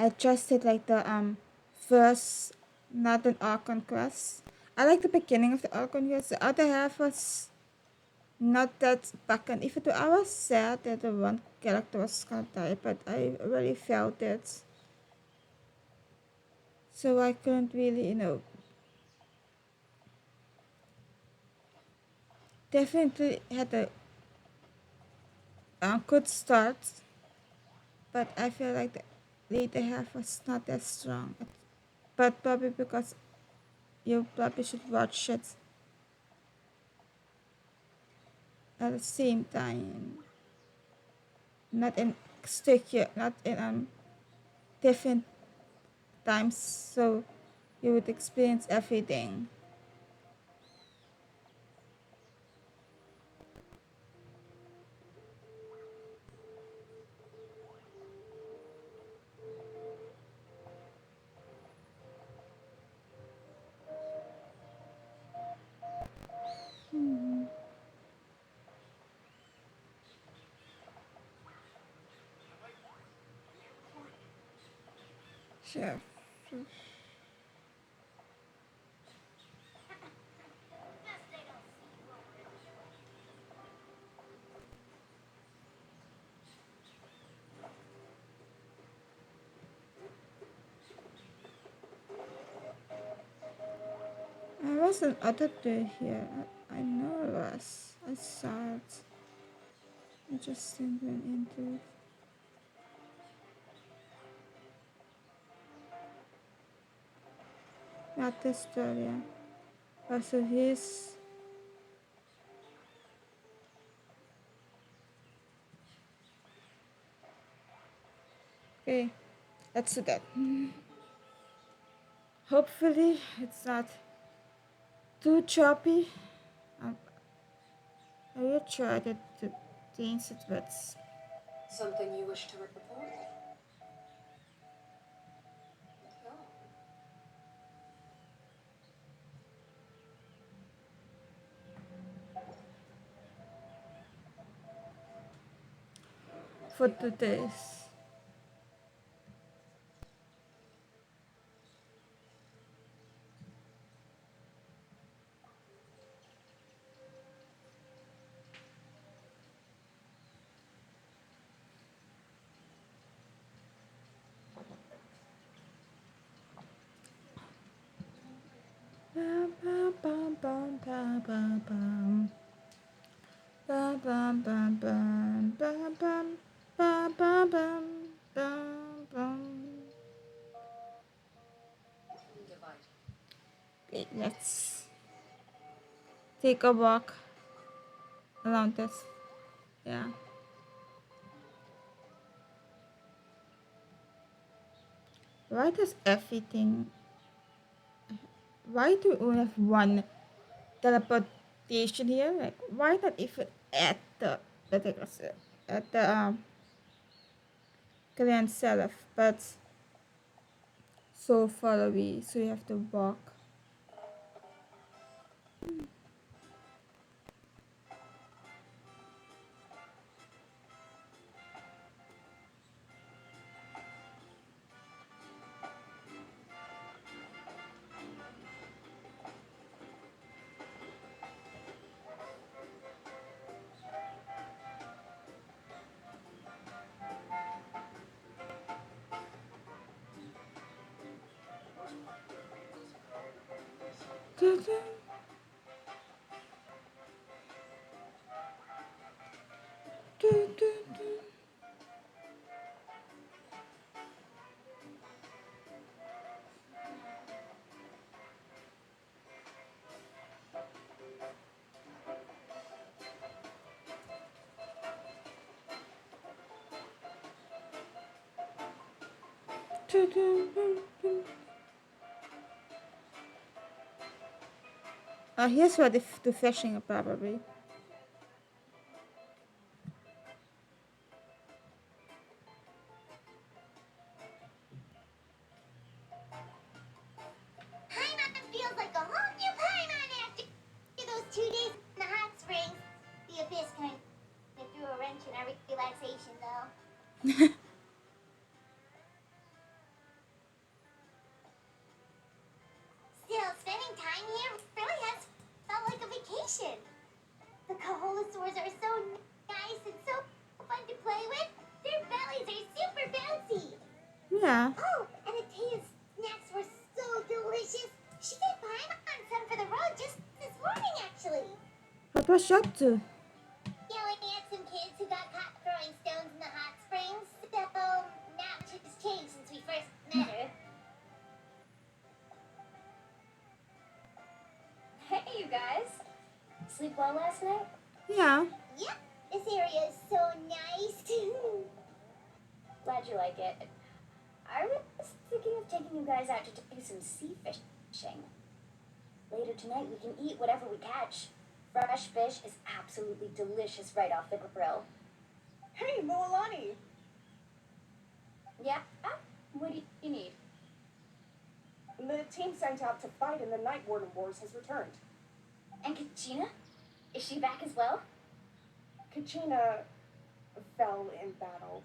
I just did like the first not an archon quest. I like the beginning of the archon quest. The other half was not that back and even though I was sad that the one character was gonna die, but I really felt it. So I couldn't really, definitely had a good start, but I feel like the later half was not that strong. But probably because you probably should watch it at the same time, not in not in different times, so you would experience everything. Sure. I was an auditor here. I know it was. I saw it. I just didn't went into it. Not this story. Also, his. Okay, let's do that. Hopefully, it's not too choppy. Um, I will try to change it, but Something you wish to report? Yeah. for 2 days. Bum, bum, bum, bum, bum, bum, bum. Bum, bum, bum, bum, bum, bum, bum, bum, bum, bum, bum. Divide. Okay, let's take a walk around this. Yeah. Why does everything? Why do we only have one teleportation here? Like, why not even at at the Grand Seraph, but so far away, so you have to walk. Here's where the fishing probably. Paimon feels like a whole new Paimon after those 2 days in the hot springs. The abyss kind of threw a wrench in our relaxation, though. dinosaurs are so nice and so fun to play with. Their bellies are super bouncy. Yeah. Oh, and Atea's snacks were so delicious. She gave Paimon some for the road just this morning, actually. What was she up to? Yelling at some kids who got caught throwing stones in the hot springs. So, not much has changed since we first met her. Hey, you guys. Sleep well last night? Yeah. Yep, this area is so nice. Glad you like it. I was thinking of taking you guys out to do some sea fishing. Later tonight, we can eat whatever we catch. Fresh fish is absolutely delicious right off the grill. Hey, Moalani! Yeah? What do you need? The team sent out to fight in the Night Warden Wars has returned. And Kachina? Is she back as well? Kachina fell in battle.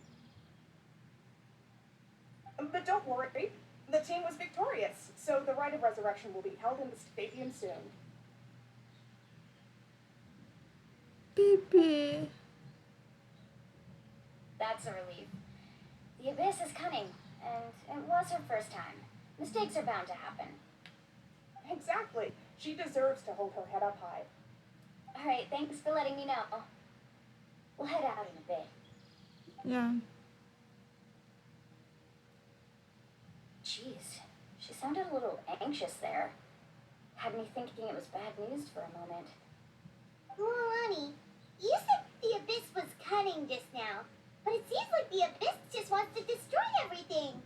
But don't worry, the team was victorious, so the rite of resurrection will be held in the stadium soon. Pee. That's a relief. The Abyss is cunning, and it was her first time. Mistakes are bound to happen. Exactly. She deserves to hold her head up high. Alright, thanks for letting me know. We'll head out in a bit. Yeah. Jeez, she sounded a little anxious there. Had me thinking it was bad news for a moment. Moalani, you said the Abyss was cunning just now, but it seems like the Abyss just wants to destroy everything.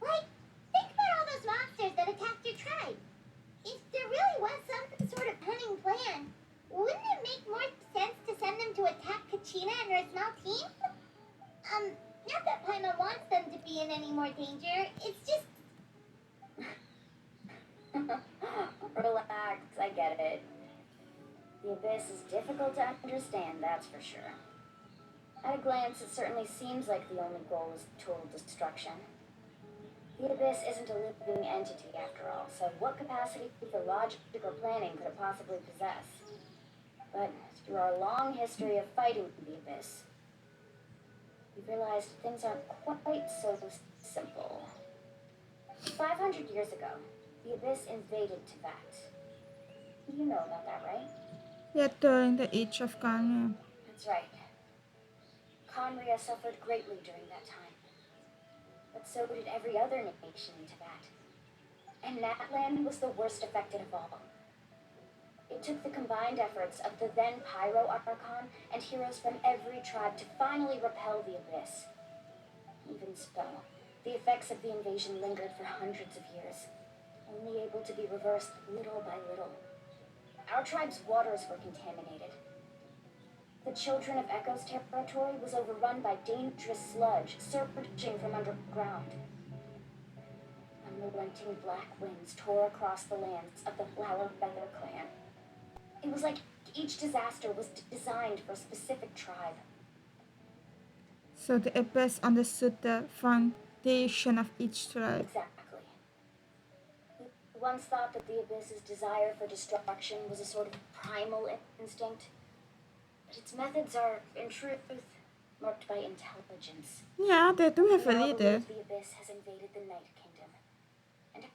Like, think about all those monsters that attacked your tribe. If there really was some sort of cunning plan, wouldn't it make more sense to send them to attack Kachina and her small team? Not that Paimon wants them to be in any more danger, it's just... Relax, I get it. The Abyss is difficult to understand, that's for sure. At a glance, it certainly seems like the only goal is total destruction. The Abyss isn't a living entity, after all, so what capacity for logic or planning could it possibly possess? But through our long history of fighting the Abyss, we've realized things aren't quite so simple. 500 years ago, the Abyss invaded Tibet. You know about that, right? Yeah, during the age of Kanye. That's right. Conria suffered greatly during that time. But so did every other nation in Tibet. And NATLAN was the worst affected of all. It took the combined efforts of the then Pyro Archon and heroes from every tribe to finally repel the Abyss. Even so, the effects of the invasion lingered for hundreds of years, only able to be reversed little by little. Our tribe's waters were contaminated. The Children of Echo's territory was overrun by dangerous sludge surging from underground. Unrelenting black winds tore across the lands of the Flower Feather clan. It was like each disaster was designed for a specific tribe. So the Abyss understood the foundation of each tribe. Exactly. We once thought that the Abyss's desire for destruction was a sort of primal instinct. But its methods are, in truth, marked by intelligence. Yeah, they do have a We now leader. believe the Abyss has invaded the Night Kingdom, and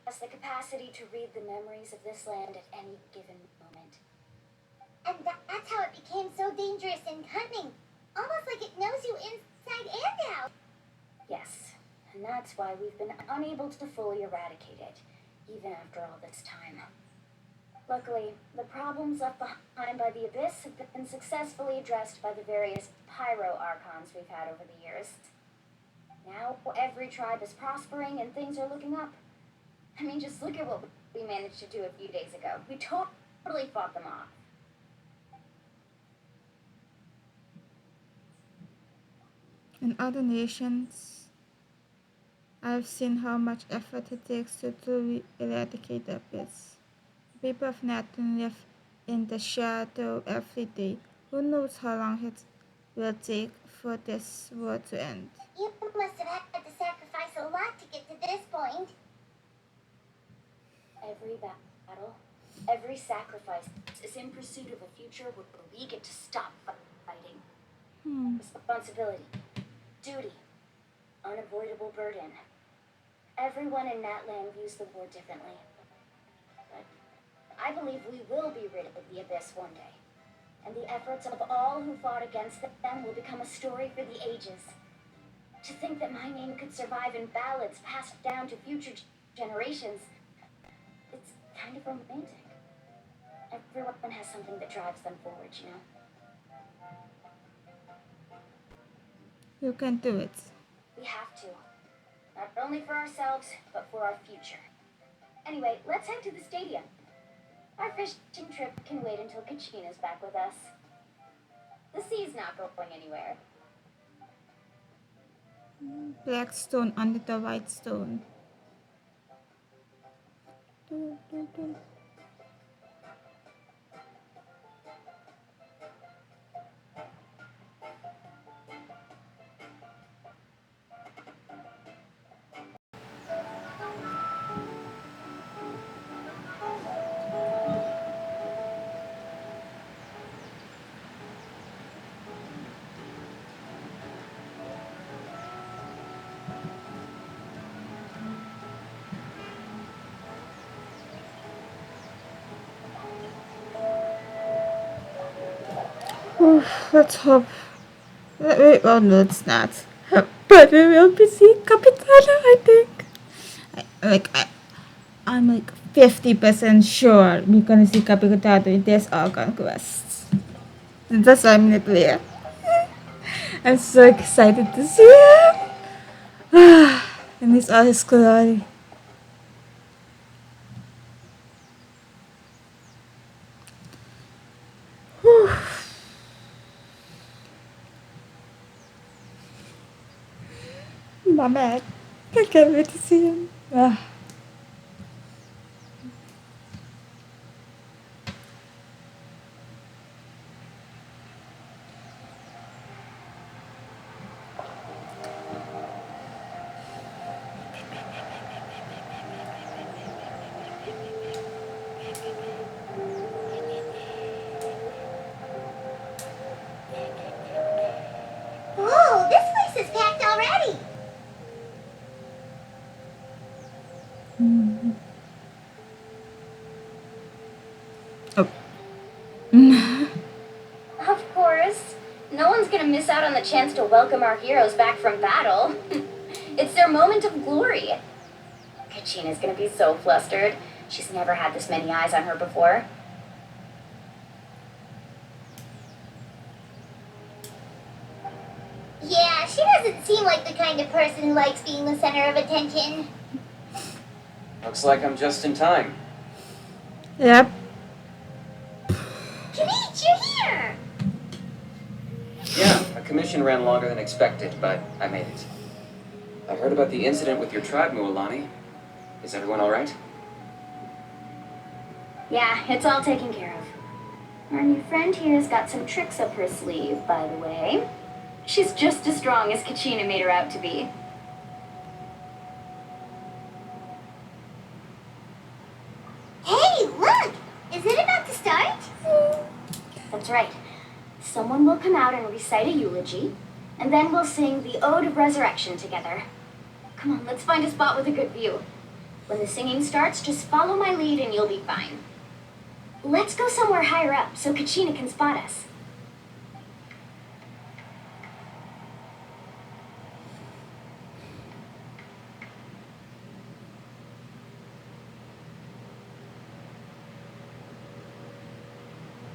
has the capacity to read the memories of this land at any given moment. And that's how it became so dangerous and cunning. Almost like it knows you inside and out. Yes, and that's why we've been unable to fully eradicate it, even after all this time. Luckily, the problems left behind by the Abyss have been successfully addressed by the various Pyro Archons we've had over the years. Now, every tribe is prospering and things are looking up. I mean, just look at what we managed to do a few days ago. We totally fought them off. In other nations, I've seen how much effort it takes to truly eradicate the Abyss. People of Nathan live in the shadow every day. Who knows how long it will take for this war to end? You must have had to sacrifice a lot to get to this point. Every battle, Every sacrifice is in pursuit of a future where we get to stop fighting. Responsibility, duty, unavoidable burden. Everyone in Natlan views the war differently. But I believe we will be rid of the Abyss one day. And the efforts of all who fought against them will become a story for the ages. To think that my name could survive in ballads passed down to future generations, it's kind of romantic. Everyone has something that drives them forward, you know? You can do it. We have to. Not only for ourselves, but for our future. Anyway, let's head to the stadium. Our fishing trip can wait until Kachina's back with us. The sea's not going anywhere. Black stone under the white stone. Dun, dun, dun. Let's hope. Oh no, it's not. But we will be seeing Capitano, I think. I'm like 50% sure we're gonna see Capitano in this Archon quest. That's why I'm not clear. I'm so excited to see him. I miss all his glory. My man. I can't wait to see him. Whoa, this place is packed already. Of course. No one's gonna miss out on the chance to welcome our heroes back from battle. It's their moment of glory. Kachina's gonna be so flustered. She's never had this many eyes on her before. Yeah, she doesn't seem like the kind of person who likes being the center of attention. Looks like I'm just in time. Yep. Kavich, you're here! Yeah, a commission ran longer than expected, but I made it. I heard about the incident with your tribe, Mualani. Is everyone alright? Yeah, it's all taken care of. Our new friend here's got some tricks up her sleeve, by the way. She's just as strong as Kachina made her out to be. Hey, look! Is it about to start? That's right. Someone will come out and recite a eulogy, and then we'll sing the Ode of Resurrection together. Come on, let's find a spot with a good view. When the singing starts, just follow my lead and you'll be fine. Let's go somewhere higher up so Kachina can spot us.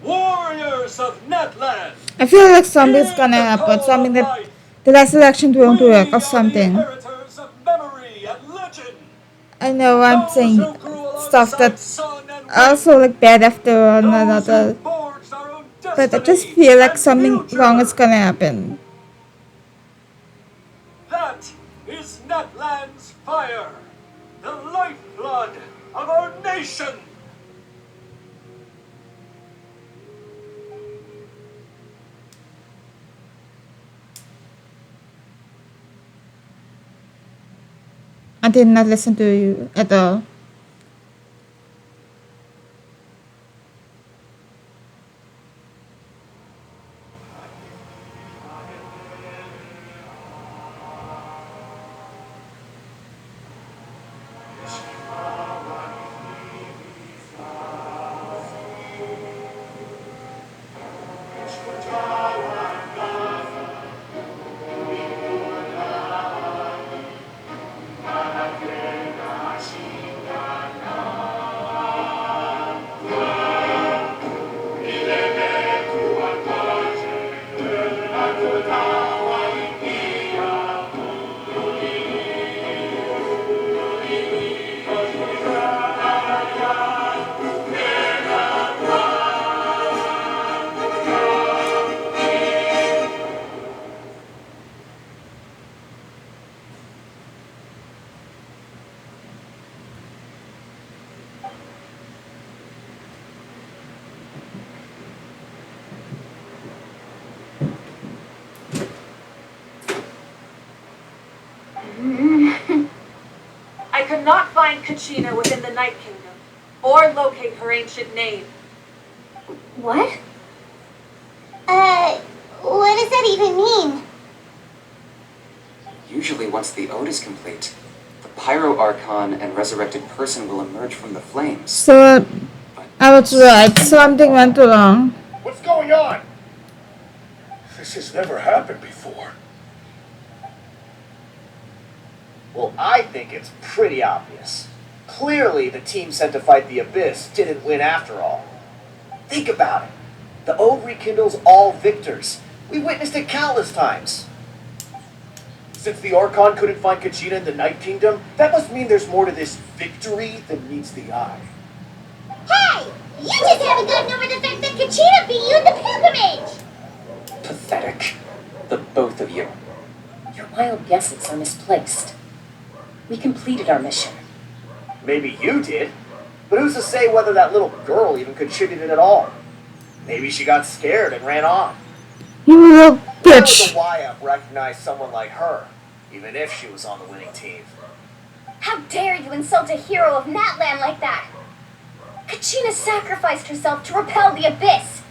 Warriors of Natlan! I feel like something's gonna happen. Something that the resurrection won't work or something. Inheritors of memory and legend. I know I'm saying Those who grew stuff alongside that sun and also like bad after one wind. Those who another. forged our own But I just destiny feel like and something future. wrong is gonna happen. That is Natlan's fire, the lifeblood of our nation. I did not listen to you at all. find Kachina within the Night Kingdom, or locate her ancient name. What? What does that even mean? Usually, once the ode is complete, the Pyro Archon and resurrected person will emerge from the flames. So But I was right. Something went wrong. What's going on? This has never happened before. Well, I think it's pretty obvious. Clearly, the team sent to fight the Abyss didn't win after all. Think about it. The ode rekindles all victors. We witnessed it countless times. Since the Archon couldn't find Kachina in the Night Kingdom, that must mean there's more to this victory than meets the eye. Hey! You just haven't gotten over the fact that Kachina beat you in the pilgrimage! pathetic. The both of you. Your wild guesses are misplaced. We completed our mission. Maybe you did, but who's to say whether that little girl even contributed at all? Maybe she got scared and ran off. You little Why would the bitch. YF recognize someone like her, even if she was on the winning team? How dare you insult a hero of Natlan like that? Kachina sacrificed herself to repel the Abyss.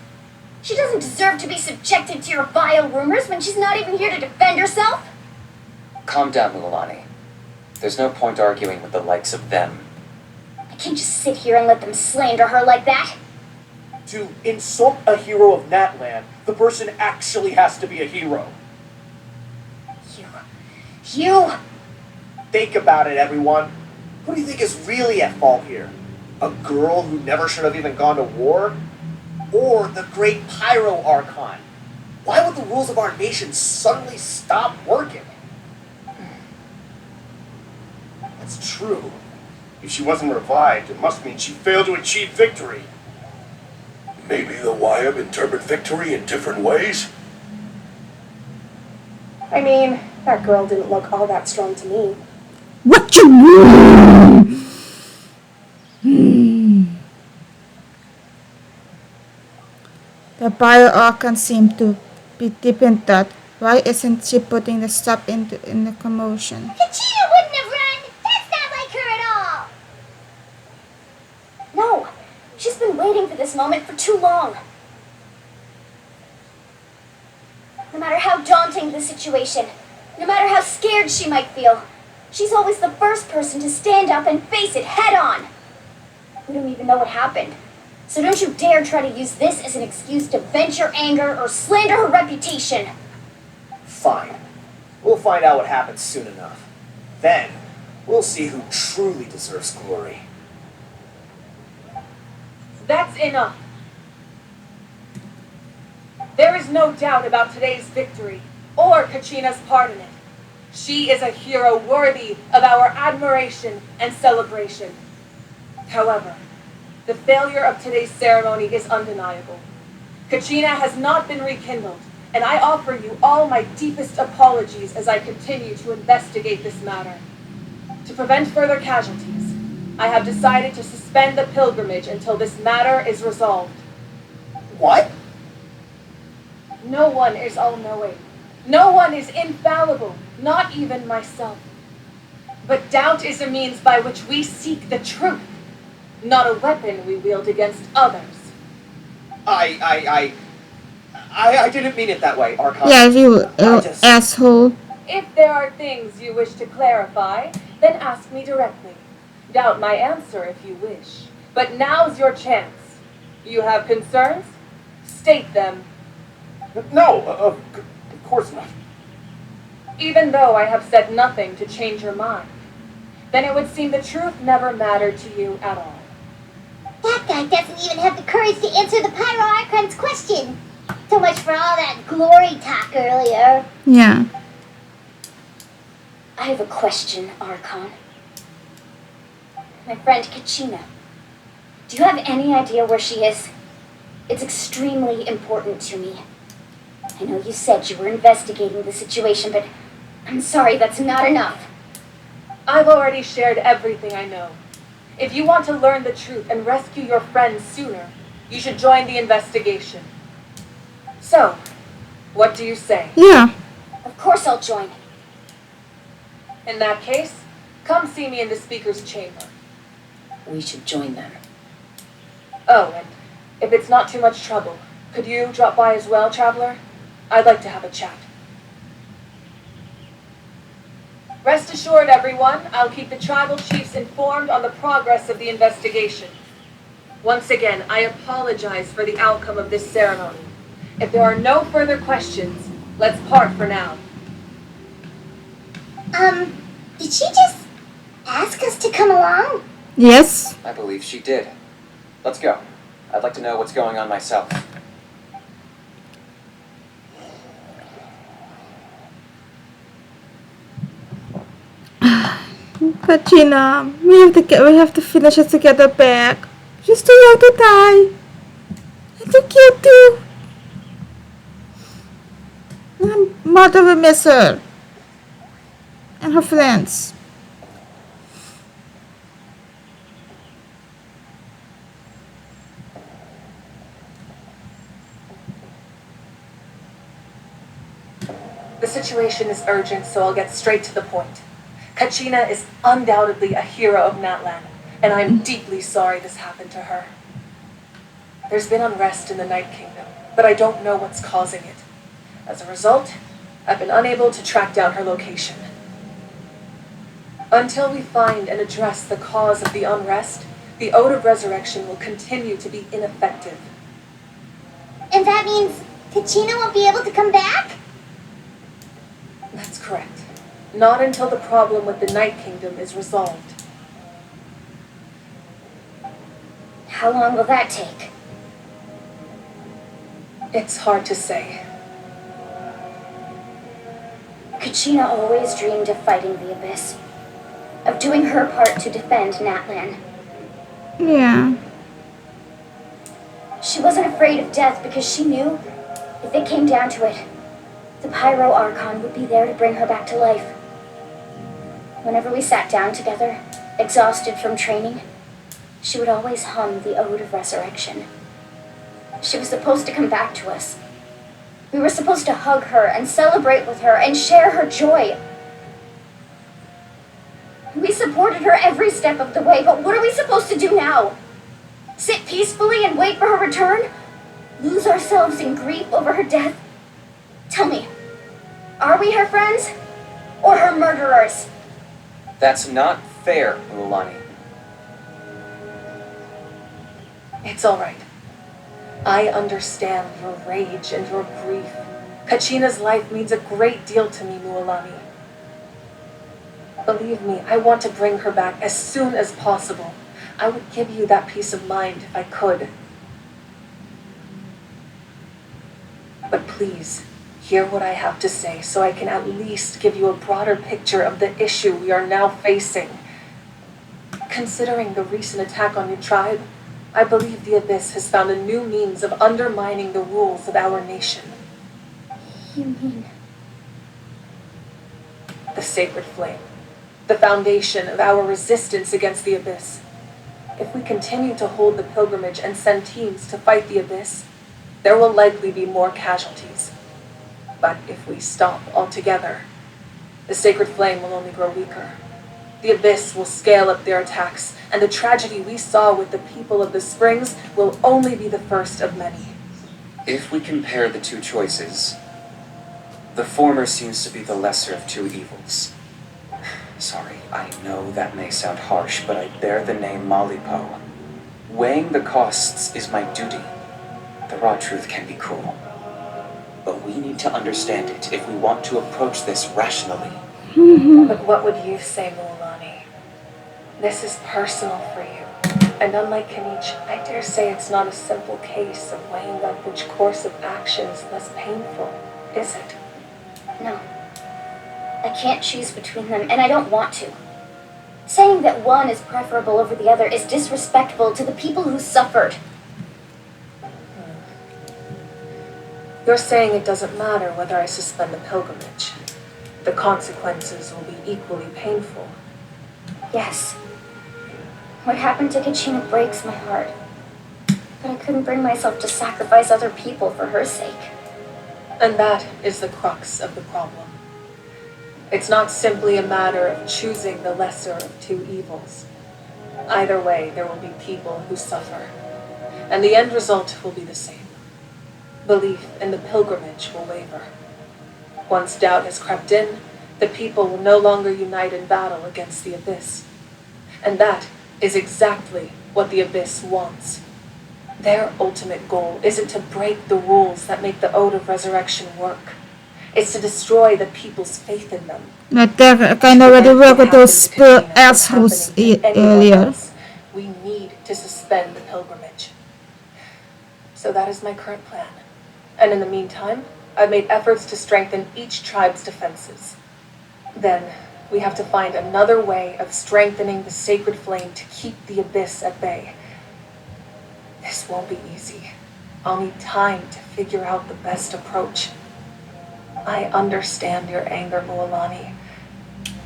She doesn't deserve to be subjected to your vile rumors when she's not even here to defend herself. Calm down, Mualani. There's no point arguing with the likes of them. I can't just sit here and let them slander her like that. To insult a hero of Natlan, the person actually has to be a hero. You... Think about it, everyone. Who do you think is really at fault here? A girl who never should have even gone to war? Or the great Pyro Archon? Why would the rules of our nation suddenly stop working? That's true. If she wasn't revived, it must mean she failed to achieve victory. Maybe the YM interpret victory in different ways? I mean, that girl didn't look all that strong to me. What you mean? The bio archon seemed to be deep in thought. Why isn't she putting the stop in the commotion? Kachina wouldn't have run! That's not like her at all! No, she's been waiting for this moment for too long. No matter how daunting the situation, no matter how scared she might feel, she's always the first person to stand up and face it head on. We don't even know what happened, so don't you dare try to use this as an excuse to vent your anger or slander her reputation. Fine. We'll find out what happens soon enough. Then, we'll see who truly deserves glory. That's enough. There is no doubt about today's victory, or Kachina's part in it. She is a hero worthy of our admiration and celebration. However, the failure of today's ceremony is undeniable. Kachina has not been rekindled, and I offer you all my deepest apologies as I continue to investigate this matter. To prevent further casualties, I have decided to suspend the pilgrimage until this matter is resolved. What? No one is all-knowing. No one is infallible, not even myself. But doubt is a means by which we seek the truth, not a weapon we wield against others. I didn't mean it that way, Archon. Yeah, you I just- asshole. If there are things you wish to clarify, then ask me directly. Doubt my answer if you wish. But now's your chance. You have concerns? State them. No, of course not. Even though I have said nothing to change your mind, then it would seem the truth never mattered to you at all. That guy doesn't even have the courage to answer the Pyro Archon's question. So much for all that glory talk earlier. Yeah. I have a question, Archon. My friend Kachina. Do you have any idea where she is? It's extremely important to me. I know you said you were investigating the situation, but I'm sorry, that's not enough. I've already shared everything I know. If you want to learn the truth and rescue your friends sooner, you should join the investigation. So, what do you say? Yeah. Of course I'll join. In that case, Come see me in the speaker's chamber. We should join them. Oh, and if it's not too much trouble, could you drop by as well, Traveler? I'd like to have a chat. Rest assured, everyone, I'll keep the tribal chiefs informed on the progress of the investigation. Once again, I apologize for the outcome of this ceremony. If there are no further questions, let's part for now. Did she just ask us to come along? Yes. I believe she did. Let's go. I'd like to know what's going on myself. Kachina, we have to finish it together back. She's too young to die. And too cute too. Her mother will miss her. And her friends. The situation is urgent, so I'll get straight to the point. Kachina is undoubtedly a hero of Natlan, and I'm deeply sorry this happened to her. There's been unrest in the Night Kingdom, but I don't know what's causing it. As a result, I've been unable to track down her location. Until we find and address the cause of the unrest, the Ode of Resurrection will continue to be ineffective. And that means Kachina won't be able to come back? That's correct. Not until the problem with the Night Kingdom is resolved. How long will that take? It's hard to say. Kachina always dreamed of fighting the Abyss, of doing her part to defend Natlan. Yeah. She wasn't afraid of death because she knew, if it came down to it, the Pyro Archon would be there to bring her back to life. Whenever we sat down together, exhausted from training, she would always hum the Ode of Resurrection. She was supposed to come back to us. We were supposed to hug her and celebrate with her and share her joy. We supported her every step of the way, but what are we supposed to do now? Sit peacefully and wait for her return? Lose ourselves in grief over her death? Tell me, are we her friends or her murderers? That's not fair, Mualani. It's all right. I understand your rage and your grief. Kachina's life means a great deal to me, Mualani. Believe me, I want to bring her back as soon as possible. I would give you that peace of mind if I could. But please, hear what I have to say so I can at least give you a broader picture of the issue we are now facing. Considering the recent attack on your tribe, I believe the Abyss has found a new means of undermining the rules of our nation. You mean? The Sacred Flame, the foundation of our resistance against the Abyss. If we continue to hold the pilgrimage and send teams to fight the Abyss, there will likely be more casualties. But if we stop altogether, the Sacred Flame will only grow weaker. The Abyss will scale up their attacks, and the tragedy we saw with the people of the Springs will only be the first of many. If we compare the two choices, the former seems to be the lesser of two evils. Sorry, I know that may sound harsh, but I bear the name Malipo. Weighing the costs is my duty. The raw truth can be cruel. But we need to understand it if we want to approach this rationally. But what would you say, Mualani? This is personal for you. And unlike Kanich, I dare say it's not a simple case of weighing up which course of action is less painful, is it? No. I can't choose between them, and I don't want to. Saying that one is preferable over the other is disrespectful to the people who suffered. You're saying it doesn't matter whether I suspend the pilgrimage. The consequences will be equally painful. Yes. What happened to Kachina breaks my heart. But I couldn't bring myself to sacrifice other people for her sake. And that is the crux of the problem. It's not simply a matter of choosing the lesser of two evils. Either way, there will be people who suffer, and the end result will be the same. Belief in the pilgrimage will waver. Once doubt has crept in, the people will no longer unite in battle against the Abyss. And that is exactly what the Abyss wants. Their ultimate goal isn't to break the rules that make the Ode of Resurrection work. It's to destroy the people's faith in them. But they kind of already work with those spell assholes earlier. We need to suspend the pilgrimage. So that is my current plan. And in the meantime, I've made efforts to strengthen each tribe's defenses. Then, we have to find another way of strengthening the sacred flame to keep the Abyss at bay. This won't be easy. I'll need time to figure out the best approach. I understand your anger, Moalani,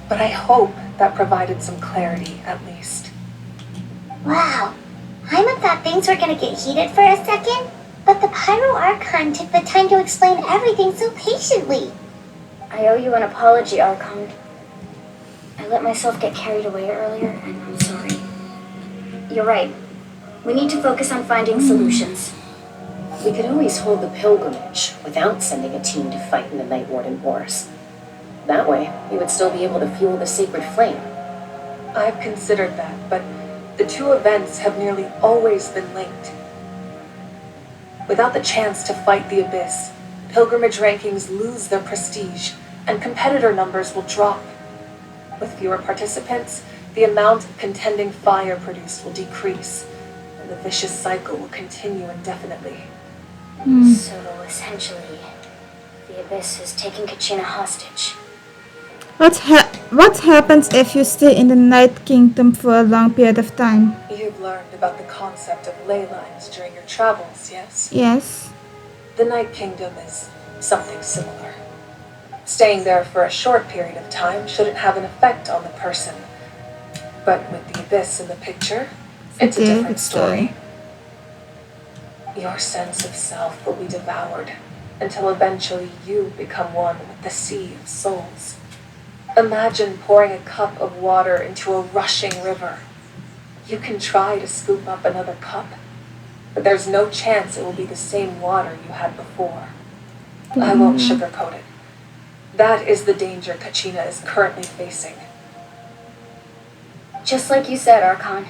but I hope that provided some clarity, at least. Wow. Paimon thought things were gonna get heated for a second, but the Pyro Archon took the time to explain everything so patiently. I owe you an apology, Archon. I let myself get carried away earlier, and I'm sorry. You're right. We need to focus on finding solutions. We could always hold the pilgrimage without sending a team to fight in the Night Warden Wars. That way, we would still be able to fuel the sacred flame. I've considered that, but the two events have nearly always been linked. Without the chance to fight the Abyss, pilgrimage rankings lose their prestige, and competitor numbers will drop. With fewer participants, the amount of contending fire produced will decrease, and the vicious cycle will continue indefinitely. So, essentially, the Abyss is taking Kachina hostage. What happens if you stay in the Night Kingdom for a long period of time? You've learned about the concept of ley lines during your travels, yes? Yes. The Night Kingdom is something similar. Staying there for a short period of time shouldn't have an effect on the person. But with the Abyss in the picture, it's a different story. Your sense of self will be devoured until eventually you become one with the sea of souls. Imagine pouring a cup of water into a rushing river. You can try to scoop up another cup, but there's no chance it will be the same water you had before. I won't sugarcoat it. That is the danger Kachina is currently facing. Just like you said, Archon,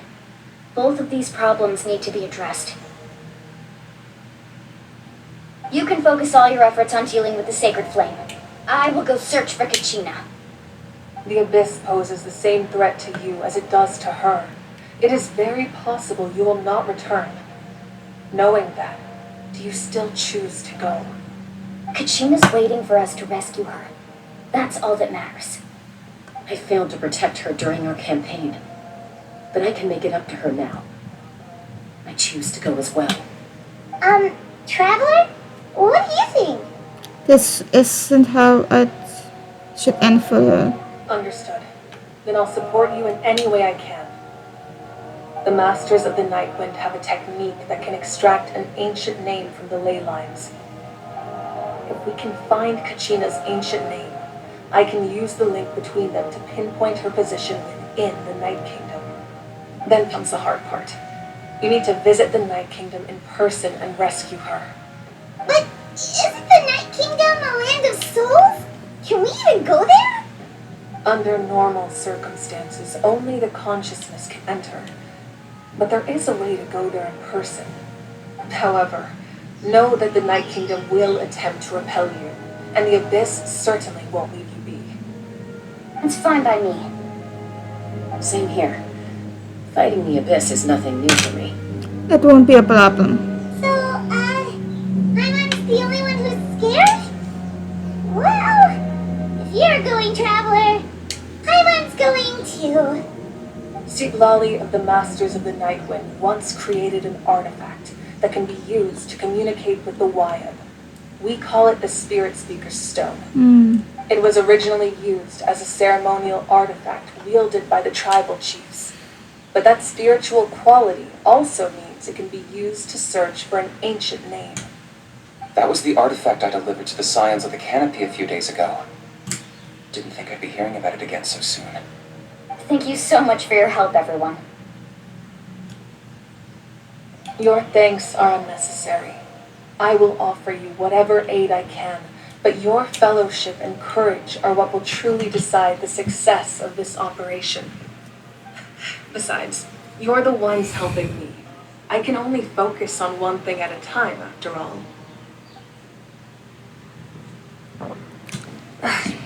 both of these problems need to be addressed. You can focus all your efforts on dealing with the sacred flame. I will go search for Kachina. The Abyss poses the same threat to you as it does to her. It is very possible you will not return. Knowing that, do you still choose to go? Kachina's waiting for us to rescue her. That's all that matters. I failed to protect her during our campaign, but I can make it up to her now. I choose to go as well. Traveler? What do you think? This isn't how it should end for her. Understood. Then I'll support you in any way I can. The Masters of the Nightwind have a technique that can extract an ancient name from the ley lines. If we can find Kachina's ancient name, I can use the link between them to pinpoint her position within the Night Kingdom. Then comes the hard part. You need to visit the Night Kingdom in person and rescue her. But isn't the Night Kingdom a land of souls? Can we even go there? Under normal circumstances, only the consciousness can enter. But there is a way to go there in person. However, know that the Night Kingdom will attempt to repel you, and the Abyss certainly won't leave you be. It's fine by me. Same here. Fighting the Abyss is nothing new for me. It won't be a problem. So, Paimon's the only one who's scared? Well, if you're going, Traveler, Paimon's going too. Siglali of the Masters of the Nightwind once created an artifact that can be used to communicate with the Wyab. We call it the Spirit Speaker's Stone. It was originally used as a ceremonial artifact wielded by the tribal chiefs. But that spiritual quality also means it can be used to search for an ancient name. That was the artifact I delivered to the Scions of the Canopy a few days ago. Didn't think I'd be hearing about it again so soon. Thank you so much for your help, everyone. Your thanks are unnecessary. I will offer you whatever aid I can, but your fellowship and courage are what will truly decide the success of this operation. Besides, you're the ones helping me. I can only focus on one thing at a time, after all.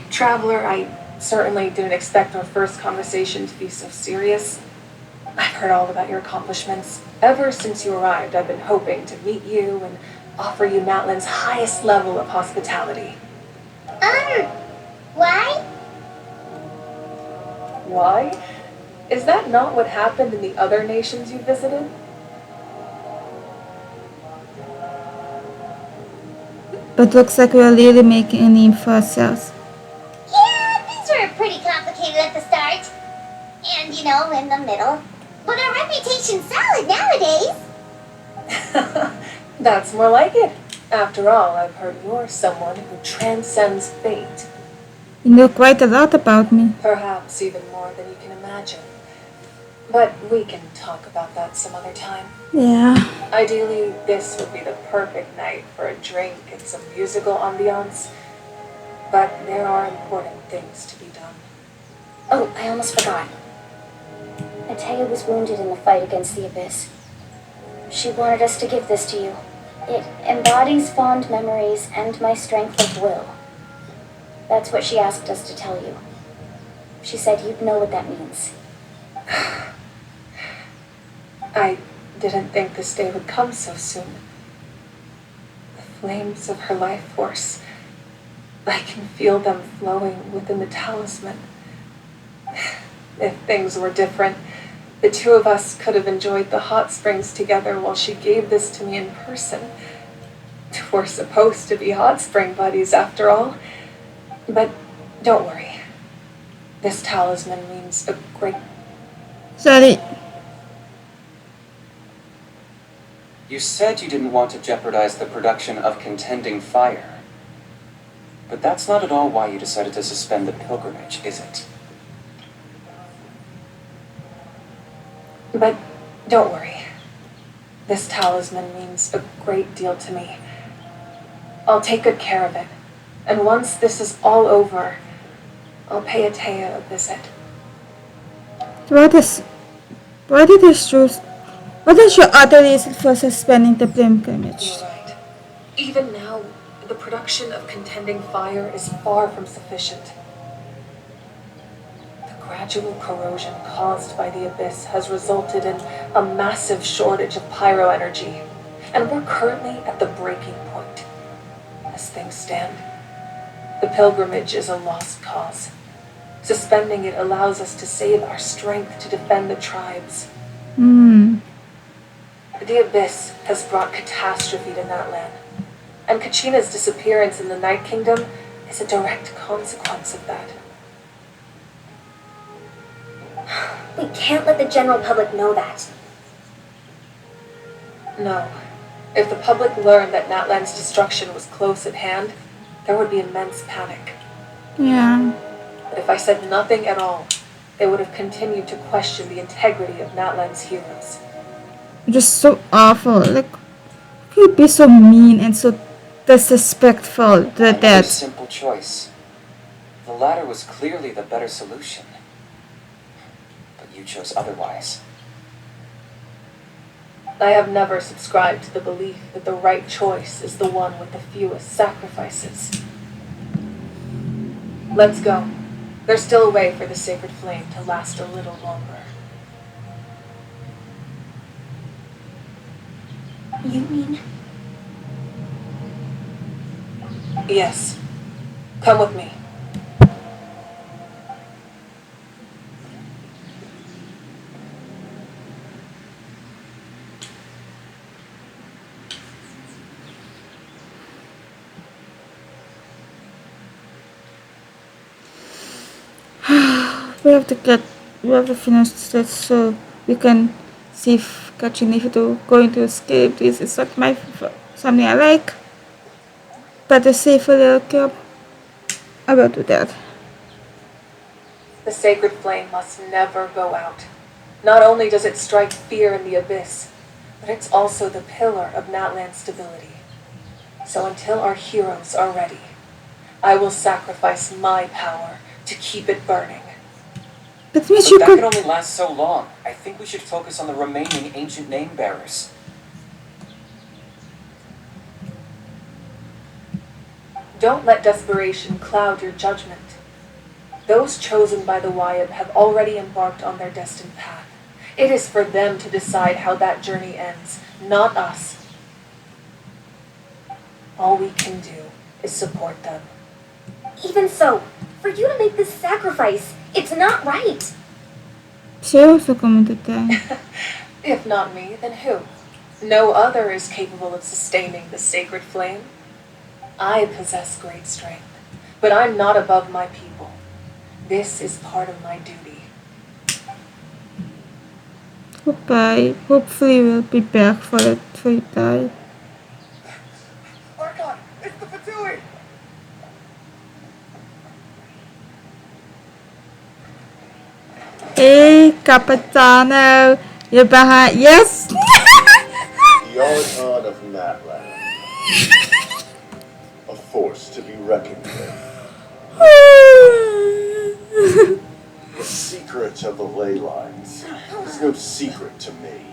Traveler, I certainly didn't expect our first conversation to be so serious. I've heard all about your accomplishments. Ever since you arrived, I've been hoping to meet you and offer you Natlan's highest level of hospitality. Why? Why? Is that not what happened in the other nations you visited? But looks like we're really making a name for ourselves. Yeah, things were pretty complicated at the start. And, in the middle. But our reputation's solid nowadays. That's more like it. After all, I've heard you're someone who transcends fate. You know quite a lot about me. Perhaps even more than you can imagine. But we can talk about that some other time. Yeah. Ideally, this would be the perfect night for a drink and some musical ambiance. But there are important things to be done. Oh, I almost forgot. Atea was wounded in the fight against the Abyss. She wanted us to give this to you. It embodies fond memories and my strength of will. That's what she asked us to tell you. She said you'd know what that means. I didn't think this day would come so soon. The flames of her life force. I can feel them flowing within the talisman. If things were different, the two of us could have enjoyed the hot springs together while she gave this to me in person. We're supposed to be hot spring buddies after all. But don't worry. This talisman means a great... Sorry. You said you didn't want to jeopardize the production of contending fire. But that's not at all why you decided to suspend the pilgrimage, is it? But don't worry. This talisman means a great deal to me. I'll take good care of it. And once this is all over, I'll pay Atea a visit. What is your other reason for suspending the pilgrimage? You're right. Even now, the production of contending fire is far from sufficient. The gradual corrosion caused by the Abyss has resulted in a massive shortage of pyro energy, and we're currently at the breaking point. As things stand, the pilgrimage is a lost cause. Suspending it allows us to save our strength to defend the tribes. The Abyss has brought catastrophe to Natlan, and Kachina's disappearance in the Night Kingdom is a direct consequence of that. We can't let the general public know that. No. If the public learned that Natlan's destruction was close at hand, there would be immense panic. Yeah. But if I said nothing at all, they would have continued to question the integrity of Natlan's heroes. Just so awful. Like, how could you be so mean and so disrespectful to the Another dead? simple choice. The latter was clearly the better solution. But you chose otherwise. I have never subscribed to the belief that the right choice is the one with the fewest sacrifices. Let's go. There's still a way for the sacred flame to last a little longer. You mean? Yes. Come with me. We have to finish this so we can see if Kachina is going to escape. This is not something I like. But to save a little cup, I will do that. The sacred flame must never go out. Not only does it strike fear in the abyss, but it's also the pillar of Natlan's stability. So until our heroes are ready, I will sacrifice my power to keep it burning. That means But you that can could. only last so long. I think we should focus on the remaining ancient name bearers. Don't let desperation cloud your judgment. Those chosen by the Wyab have already embarked on their destined path. It is for them to decide how that journey ends, not us. All we can do is support them. Even so, for you to make this sacrifice, it's not right. Seriously commented that. If not me, then who? No other is capable of sustaining the sacred flame. I possess great strength, but I'm not above my people. This is part of my duty. Goodbye. Hopefully we'll be back for it for you die. Archon, it's the Fatui! Hey, Capitano, you're behind. Yes. The Archon of NATLAN. A force to be reckoned with. The secret of the ley lines is no secret to me.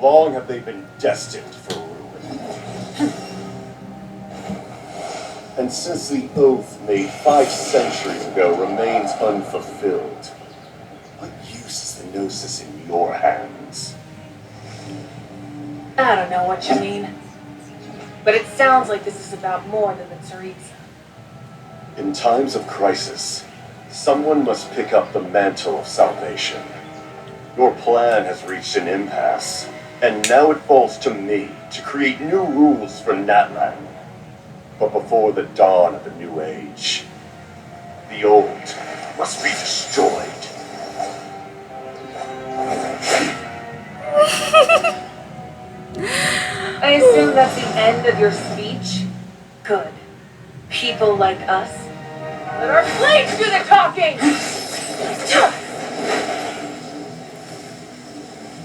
Long have they been destined for ruin. And since the oath made 5 centuries ago remains unfulfilled, what use is the Gnosis in your hands? I don't know what you mean, but it sounds like this is about more than the Tsaritsa. In times of crisis, someone must pick up the mantle of salvation. Your plan has reached an impasse, and now it falls to me to create new rules for Natlan. But before the dawn of the new age, the old must be destroyed. I assume that's the end of your speech? Good. People like us. Let our flames do the talking!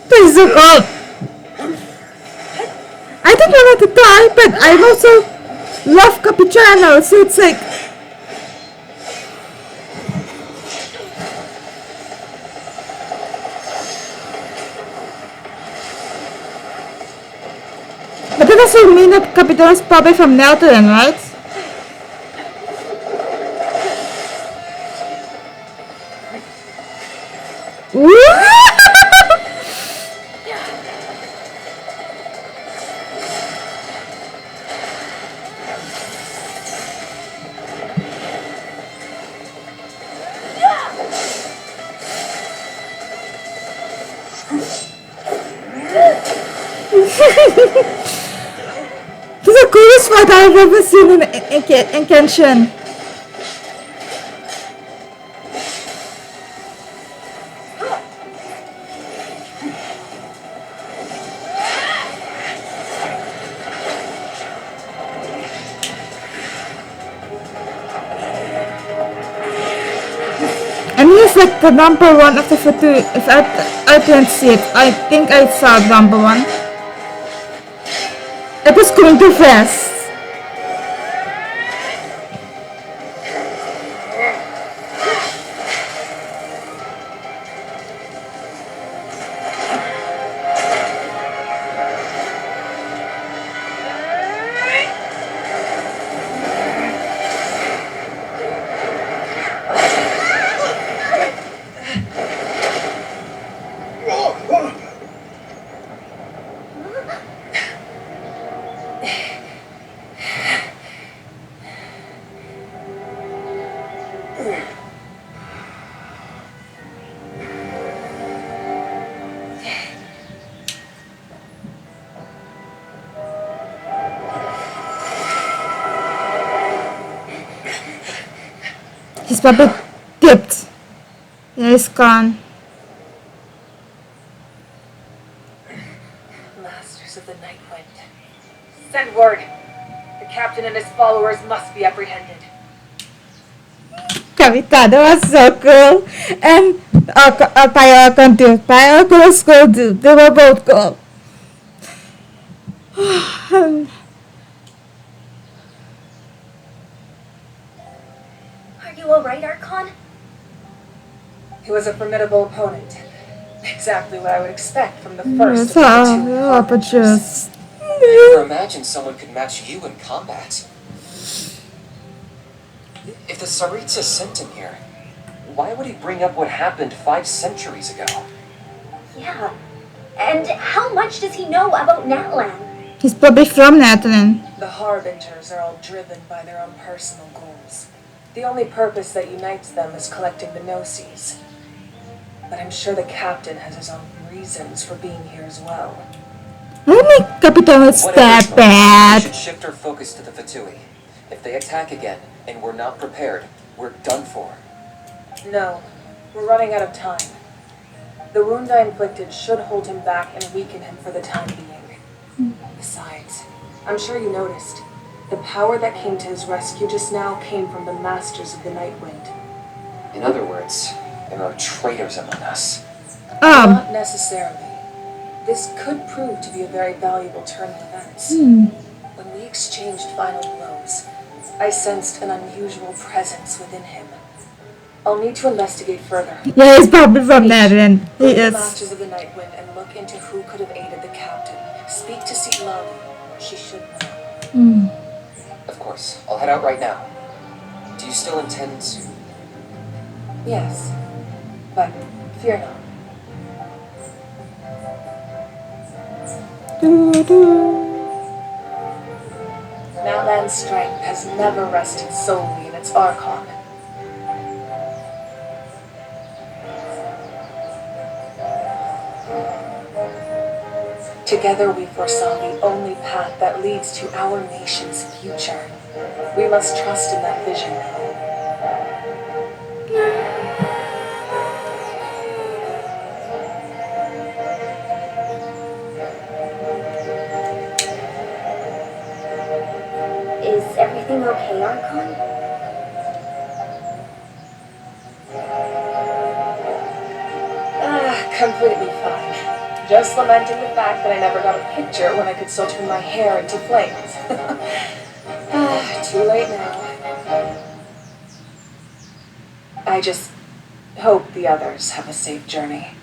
Please look up. I don't want to die, but I also love Capitano, so it's like. But that doesn't mean that Capitano's probably from Nelton, right? This is the coolest fight I've ever seen in Kenshin. And he's like the number one of the two. If I can't see it, I think I saw number one. It was going too fast. He's probably dipped. Yeah, he's gone. Masters of the Night Wind. Send word. The captain and his followers must be apprehended. Capitano was so cool. And Fire Archon too. Fire Archon was cool too. They were both cool. Are you alright, Archon? He was a formidable opponent. Exactly what I would expect from the first Yes, of the two Apertures. Never imagined someone could match you in combat. If the Tsaritsa sent him here, why would he bring up what happened 5 centuries ago? Yeah. And how much does he know about Natlan? He's probably from Natlan. The Harbingers are all driven by their own personal goals. The only purpose that unites them is collecting the Gnosis. But I'm sure the captain has his own reasons for being here as well. I don't think Capitano is that We bad. should shift our focus to the Fatui. If they attack again, and we're not prepared, we're done for. No, we're running out of time. The wound I inflicted should hold him back and weaken him for the time being. Besides, I'm sure you noticed, the power that came to his rescue just now came from the Masters of the Night Wind. In other words, there are traitors among us. Not necessarily. This could prove to be a very valuable turn of events. When we exchanged final blows, I sensed an unusual presence within him. I'll need to investigate further. Yeah, he's probably from Natlan. Go He to the is. Masters of the Night Wind and look into who could have aided the captain. Speak to Love. She should know. Of course, I'll head out right now. Do you still intend to? Yes, but fear not. Natlan's strength has never rested solely in its archon. Together we foresaw the only path that leads to our nation's future. We must trust in that vision now. Is everything okay, Archon? Completely fine. Just lamenting the fact that I never got a picture when I could still turn my hair into flames. Too late now. I just hope the others have a safe journey.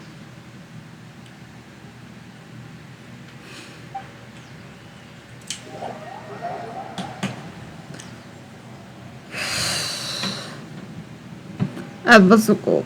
That was so cool.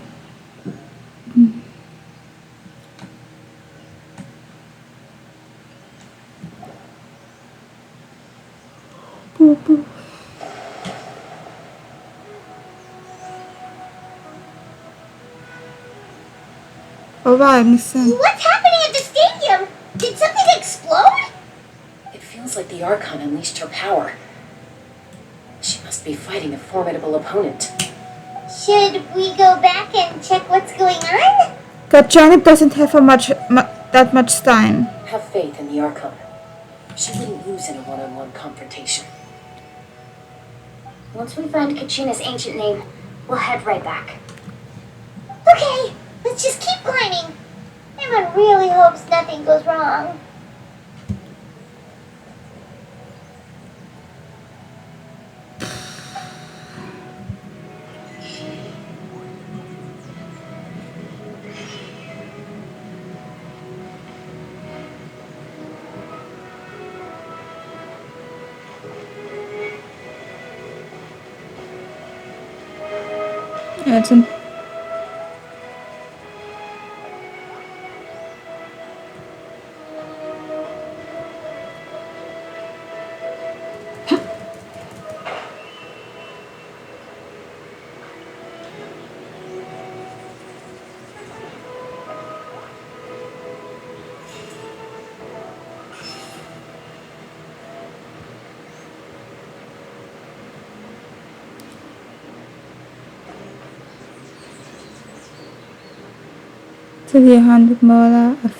Oh wow, I missed him. What's happening at the stadium? Did something explode? It feels like the Archon unleashed her power. She must be fighting a formidable opponent. Should we go back and check what's going on? Kachana doesn't have that much time. Have faith in the Archon. She wouldn't lose in a one-on-one confrontation. Once we find Kachina's ancient name, we'll head right back. Okay, let's just keep climbing. Everyone really hopes nothing goes wrong. Edson. To the 100 molar of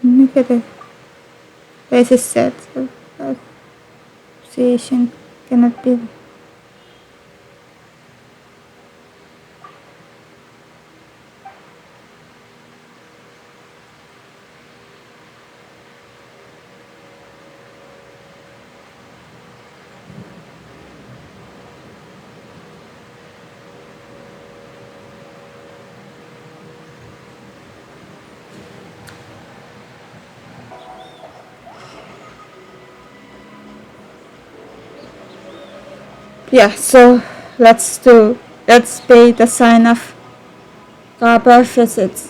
negative basis set of association cannot be Yeah, so let's pay the sign of Copper visits.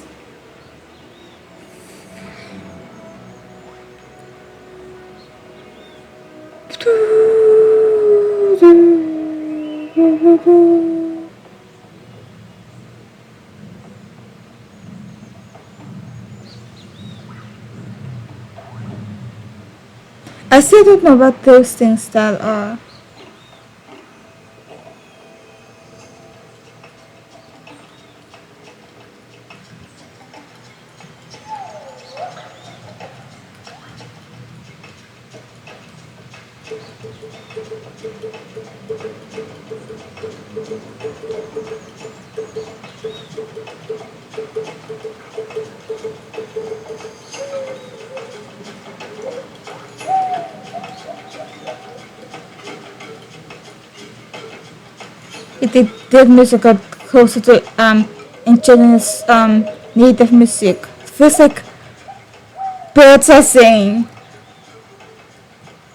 I still don't know what those things that are. Did music got closer to indigenous native music. Feels like birds are singing.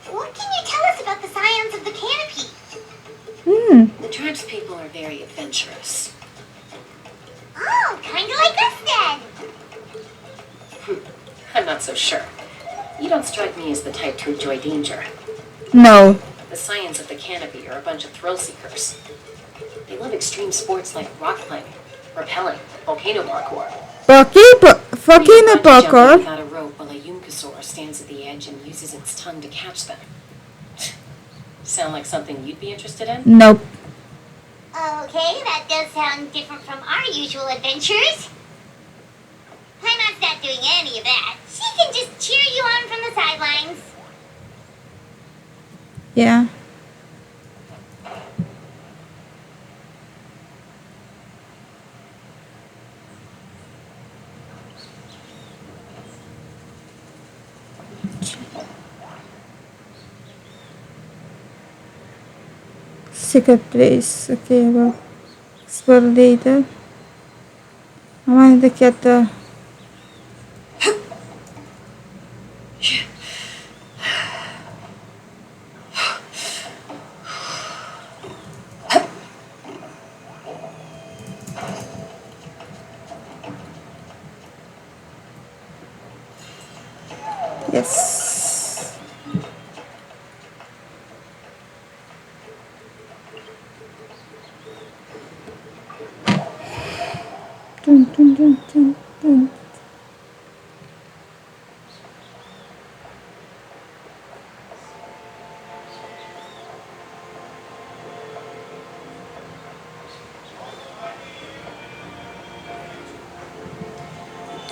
What can you tell us about the scions of the canopy? The tribe's people are very adventurous. Oh, kinda like us then. I'm not so sure. You don't strike me as the type to enjoy danger. No. The scions of the canopy are a bunch of thrill seekers. They love extreme sports like rock climbing, rappelling, volcano parkour. Volcano Jumping parkour. without a rope while a Yunkasaur stands at the edge and uses its tongue to catch them. Sound like something you'd be interested in? Nope. Okay, that does sound different from our usual adventures. Paimon's not doing any of that. She can just cheer you on from the sidelines. Yeah. Secret place. Okay, well, explore later. I wanted to get the. Yes. Dun, dun, dun, dun, dun.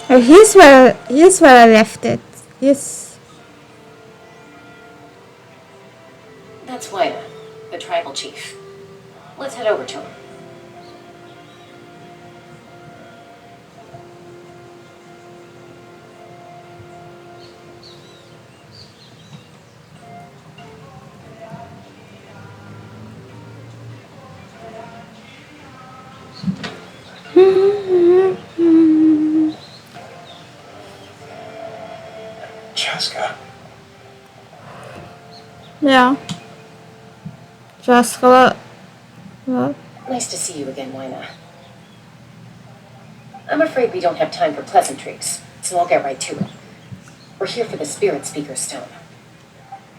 Oh, here's where I left it. Yes. That's Wina, the tribal chief. Let's head over to him. Jessica. Yeah. Just what? Nice to see you again, Wina. I'm afraid we don't have time for pleasantries, so I'll get right to it. We're here for the Spirit Speaker Stone.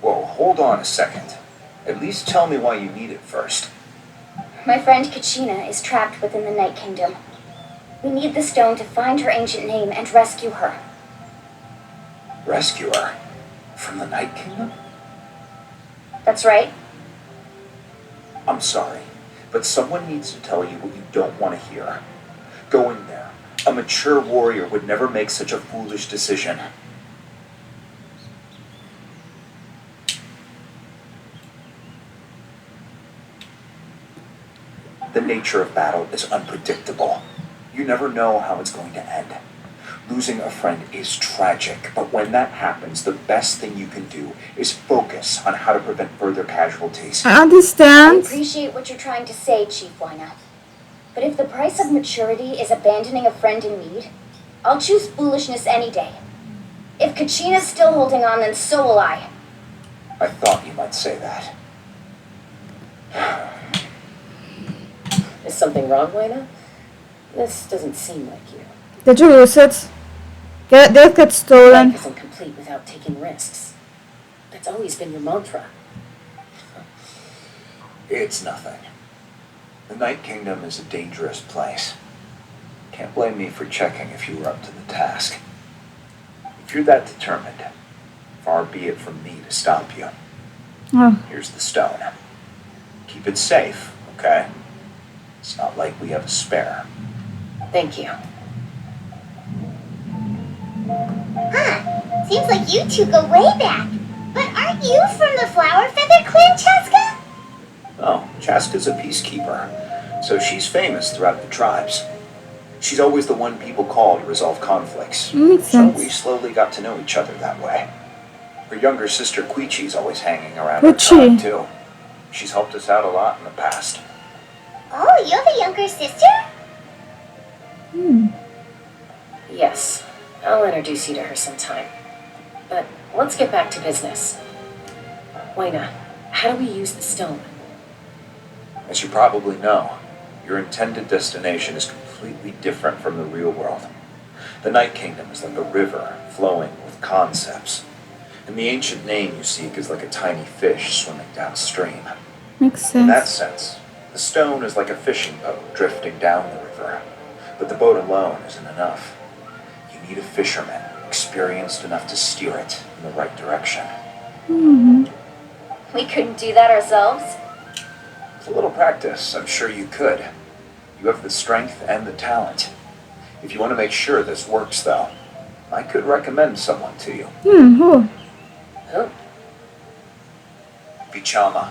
Whoa, hold on a second. At least tell me why you need it first. My friend Kachina is trapped within the Night Kingdom. We need the stone to find her ancient name and rescue her. Rescue her? From the Night Kingdom? That's right. I'm sorry, but someone needs to tell you what you don't want to hear. Go in there. A mature warrior would never make such a foolish decision. The nature of battle is unpredictable. You never know how it's going to end. Losing a friend is tragic, but when that happens, the best thing you can do is focus on how to prevent further casualties. I I understand. appreciate what you're trying to say, Chief Wina. But if the price of maturity is abandoning a friend in need, I'll choose foolishness any day. If Kachina's still holding on, then so will I. I thought you might say that. Is something wrong, Lena? This doesn't seem like you. Did you lose it? Did it get stolen? Life isn't complete without taking risks. That's always been your mantra. It's nothing. The Night Kingdom is a dangerous place. Can't blame me for checking if you were up to the task. If you're that determined, far be it from me to stop you. Oh, Here's the stone. Keep it safe, okay? It's not like we have a spare. Thank you. Huh. Seems like you two go way back. But aren't you from the Flower Feather Clan, Chaska? Oh, Chaska's a peacekeeper, so she's famous throughout the tribes. She's always the one people call to resolve conflicts. makes So we sense. slowly got to know each other that way. Her younger sister Quichi's always hanging around Quichi. our tribe too. She's helped us out a lot in the past. Oh, you have a younger sister? Yes, I'll introduce you to her sometime. But let's get back to business. Wayna, how do we use the stone? As you probably know, your intended destination is completely different from the real world. The Night Kingdom is like a river flowing with concepts, and the ancient name you seek is like a tiny fish swimming downstream. Makes In that sense. sense, the stone is like a fishing boat drifting down the river, but the boat alone isn't enough. You need a fisherman experienced enough to steer it in the right direction. We couldn't do that ourselves. With a little practice, I'm sure you could. You have the strength and the talent. If you want to make sure this works, though, I could recommend someone to you. Who? Oh, Bichama,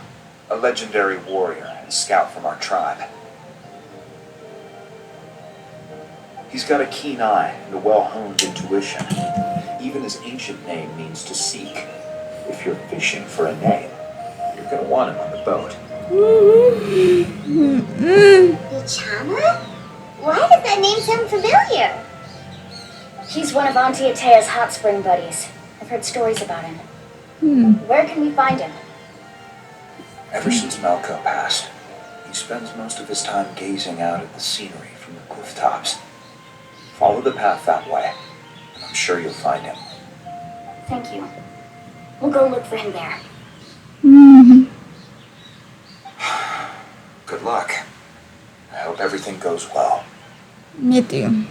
a legendary warrior and scout from our tribe. He's got a keen eye and a well-honed intuition. Even his ancient name means to seek. If you're fishing for a name, you're going to want him on the boat. Bichama? Why does that name sound familiar? He's one of Auntie Atea's hot spring buddies. I've heard stories about him. Where can we find him? Ever since Malco passed, he spends most of his time gazing out at the scenery from the cliff tops. Follow the path that way, and I'm sure you'll find him. Thank you. We'll go look for him there. Good luck. I hope everything goes well. Me too.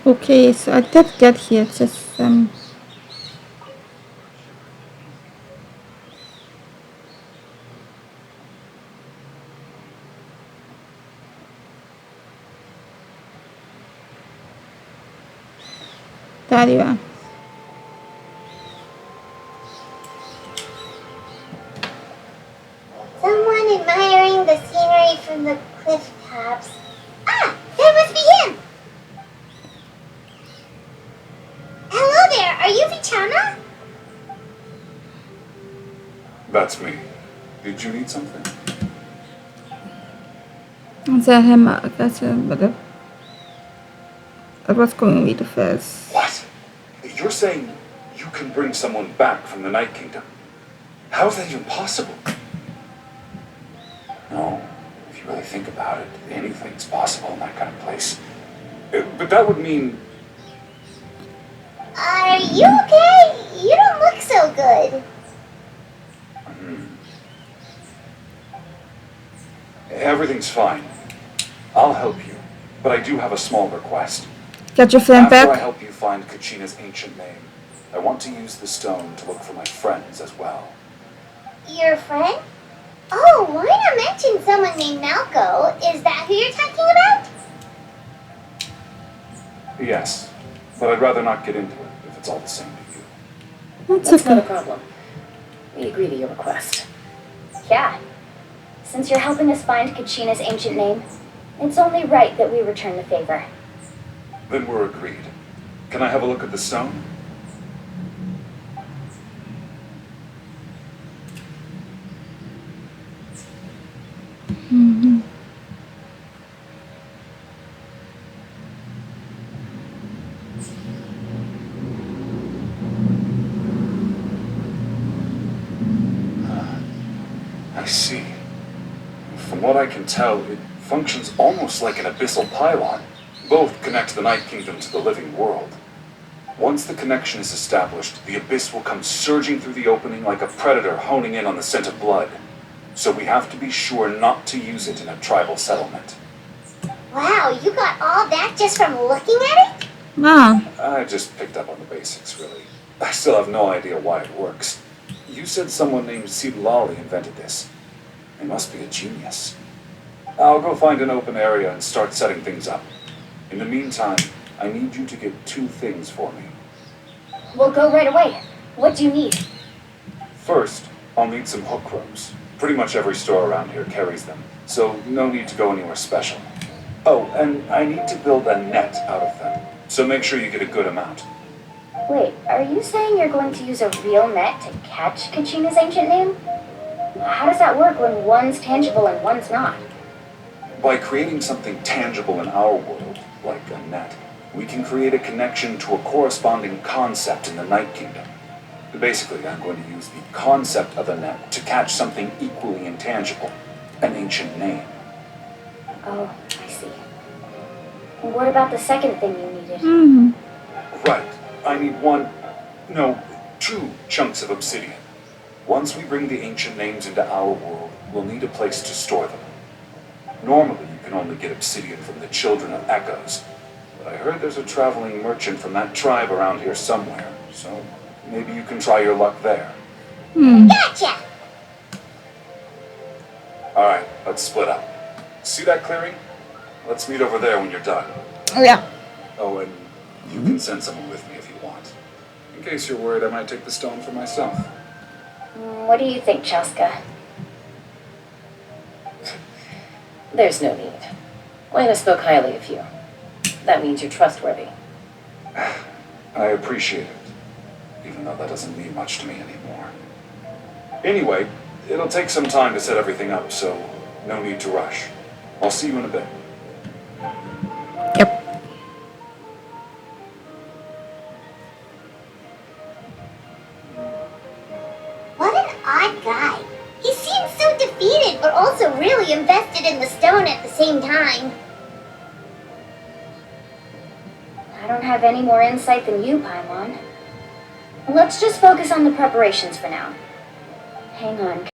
Okay, so I did get here, just there you are. Someone admiring the scenery from the cliff tops. Ah, that must be him! Hello there, are you Bichama? That's me. Did you need something? Zeg hem maar, ik weet het, maar dat was going really fast. What? You're saying you can bring someone back from the Night Kingdom? How is that even possible? No, if you really think about it, anything's possible in that kind of place. But that would mean... Are you okay? You don't look so good. Everything's fine. I'll help you, but I do have a small request. Get your friend After I back. help you find Kachina's ancient name, I want to use the stone to look for my friends as well. Your friend? Oh, Lina mentioned someone named Malco. Is that who you're talking about? Yes, but I'd rather not get into it if it's all the same to you. That's not a problem. We agree to your request. Yeah. Since you're helping us find Kachina's ancient name, it's only right that we return the favor. Then we're agreed. Can I have a look at the stone? I see. From what I can tell, it functions almost like an abyssal pylon. Both connect the Night Kingdom to the living world. Once the connection is established, the abyss will come surging through the opening like a predator honing in on the scent of blood. So we have to be sure not to use it in a tribal settlement. Wow, you got all that just from looking at it? Wow. I just picked up on the basics, really. I still have no idea why it works. You said someone named Sidlali invented this. He must be a genius. I'll go find an open area and start setting things up. In the meantime, I need you to get 2 things for me. We'll go right away. What do you need? First, I'll need some hook ropes. Pretty much every store around here carries them, so no need to go anywhere special. Oh, and I need to build a net out of them, so make sure you get a good amount. Wait, are you saying you're going to use a real net to catch Kachina's ancient name? How does that work when one's tangible and one's not? By creating something tangible in our world, like a net, we can create a connection to a corresponding concept in the Night Kingdom. Basically, I'm going to use the concept of a net to catch something equally intangible, an ancient name. Oh, I see. What about the second thing you needed? Right. I need 2 chunks of obsidian. Once we bring the ancient names into our world, we'll need a place to store them. Normally, you can only get obsidian from the Children of Echoes, but I heard there's a traveling merchant from that tribe around here somewhere, so maybe you can try your luck there. Gotcha! Alright, let's split up. See that clearing? Let's meet over there when you're done. Oh, yeah. Oh, and you can send someone with me if you want. In case you're worried I might take the stone for myself. What do you think, Chaska? There's no need. Lena spoke highly of you. That means you're trustworthy. I appreciate it, even though that doesn't mean much to me anymore. Anyway, it'll take some time to set everything up, so no need to rush. I'll see you in a bit. Yep. What an odd guy. He seems so defeated, but also really invested in the stone at the same time. I don't have any more insight than you, Paimon. Let's just focus on the preparations for now. Hang on.